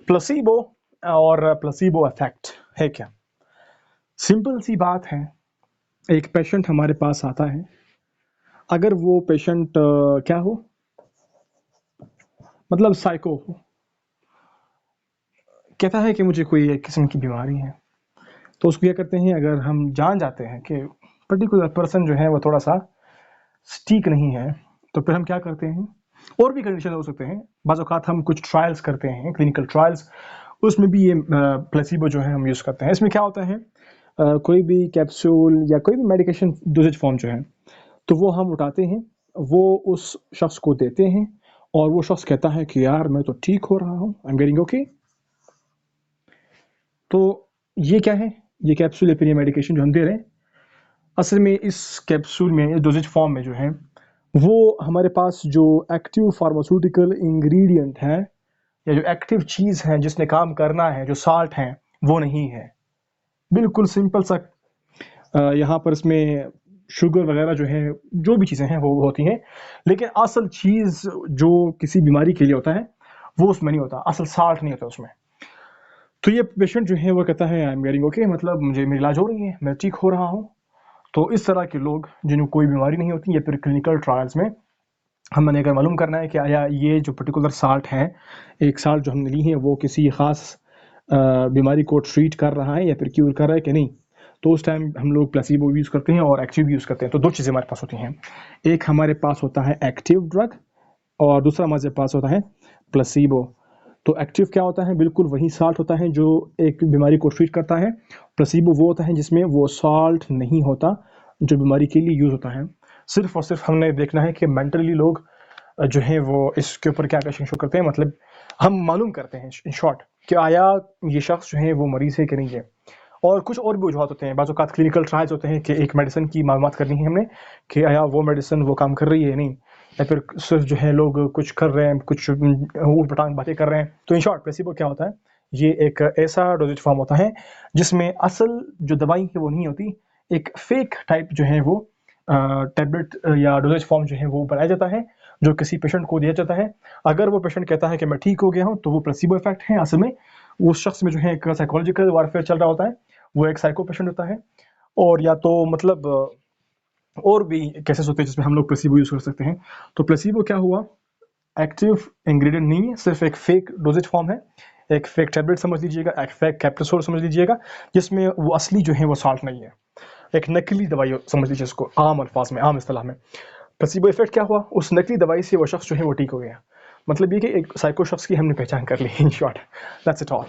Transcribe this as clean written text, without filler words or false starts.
Placebo और placebo effect है क्या? सिंपल सी बात है, एक पेशेंट हमारे पास आता है, अगर वो पेशेंट क्या हो, मतलब साइको हो, कहता है कि मुझे कोई एक किस्म की बीमारी है, तो उसको क्या करते हैं, अगर हम जान जाते हैं कि पर्टिकुलर पर्सन जो है वो थोड़ा सा ठीक नहीं है, तो फिर हम क्या करते हैं, और भी कंडीशन हो सकते हैं, बाज़ औक़ात हम कुछ ट्रायल्स करते हैं, क्लिनिकल ट्रायल्स, उसमें भी ये प्लेसिबो जो है हम यूज़ करते हैं। इसमें क्या होता है, कोई भी कैप्सूल या कोई भी मेडिकेशन डोजेज फॉर्म जो है, तो वो हम उठाते हैं, वो उस शख्स को देते हैं, और वो शख्स कहता है कि यार मैं तो ठीक हो रहा हूँ, आई एम गेटिंग ओके। तो ये क्या है, ये कैप्सूल या फिर ये मेडिकेशन जो हम दे रहे हैं, असल में इस कैप्सूल में, डोजेज फॉर्म में जो है, वो हमारे पास जो एक्टिव फार्मास्यूटिकल इंग्रेडिएंट है, या जो एक्टिव चीज़ है जिसने काम करना है, जो साल्ट है, वो नहीं है। बिल्कुल सिंपल सा यहाँ पर इसमें शुगर वगैरह जो है, जो भी चीज़ें हैं वो होती हैं, लेकिन असल चीज़ जो किसी बीमारी के लिए होता है वो उसमें नहीं होता, असल साल्ट नहीं होता उसमें। तो ये पेशेंट जो है वो कहता है आई एम गेटिंग ओके, मतलब मुझे मेरी इलाज हो रही है, मैं ठीक हो रहा हूँ। तो इस तरह के लोग जिनको कोई बीमारी नहीं होती, या फिर क्लिनिकल ट्रायल्स में हमने अगर मालूम करना है कि आया ये जो पर्टिकुलर साल्ट है, एक साल्ट जो हमने ली है वो किसी ख़ास बीमारी को ट्रीट कर रहा है या फिर क्यूर कर रहा है कि नहीं, तो उस टाइम हम लोग प्लेसिबो यूज़ करते हैं और एक्टिव यूज़ करते हैं। तो दो चीज़ें हमारे पास होती हैं, एक हमारे पास होता है एक्टिव ड्रग, और दूसरा हमारे पास होता है प्लेसिबो। तो एक्टिव क्या होता है, बिल्कुल वही साल्ट होता है जो एक बीमारी को ट्रीट करता है। प्लेसिबो वो होता है जिसमें वो साल्ट नहीं होता जो बीमारी के लिए यूज़ होता है। सिर्फ और सिर्फ हमने देखना है कि मेंटली लोग जो है वो इसके ऊपर क्या क्या शो करते हैं, मतलब हम मालूम करते हैं इन शॉर्ट कि आया ये शख्स जो है वो मरीज़ है कि नहीं है। और कुछ और भी वजूहत होते हैं, बाज़ औक़ात क्लिनिकल ट्रायल्स होते हैं कि एक मेडिसिन की मालूमात करनी है हमने कि आया वो मेडिसिन वो काम कर रही है या नहीं, या फिर सिर्फ जो है लोग कुछ कर रहे हैं, कुछ ऊट-पटांग बातें कर रहे हैं। तो इन शॉर्ट प्लेसिबो क्या होता है, ये एक ऐसा डोजेज फॉर्म होता है जिसमें असल जो दवाई है वो नहीं होती, एक फेक टाइप जो है वो टैबलेट या डोजेज फॉर्म जो है वो बनाया जाता है, जो किसी पेशेंट को दिया जाता है। अगर वो पेशेंट कहता है कि मैं ठीक हो गया हूँ, तो वो प्लेसिबो इफेक्ट है। असल में उस शख्स में जो है एक साइकोलॉजिकल वारफेयर चल रहा होता है, वो एक साइको पेशेंट होता है। और या तो मतलब और भी केसेस होते हैं जिसमें हम लोग प्लेसिबो यूज़ कर सकते हैं। तो प्लेसिबो क्या हुआ, एक्टिव इंग्रेडिएंट नहीं है, सिर्फ एक फेक डोजेज फॉर्म है, एक फेक टैबलेट समझ लीजिएगा, एक फेक कैप्सूल समझ लीजिएगा, जिसमें वो असली जो है वो साल्ट नहीं है, एक नकली दवाई समझ लीजिए इसको, आम अल्फाज में, आम इस्तिलाह में। प्लेसिबो इफेक्ट क्या हुआ, उस नकली दवाई से वो शख्स जो है वो ठीक हो गया। मतलब ये कि एक साइको शख्स की हमने पहचान कर ली, in short. That's it all.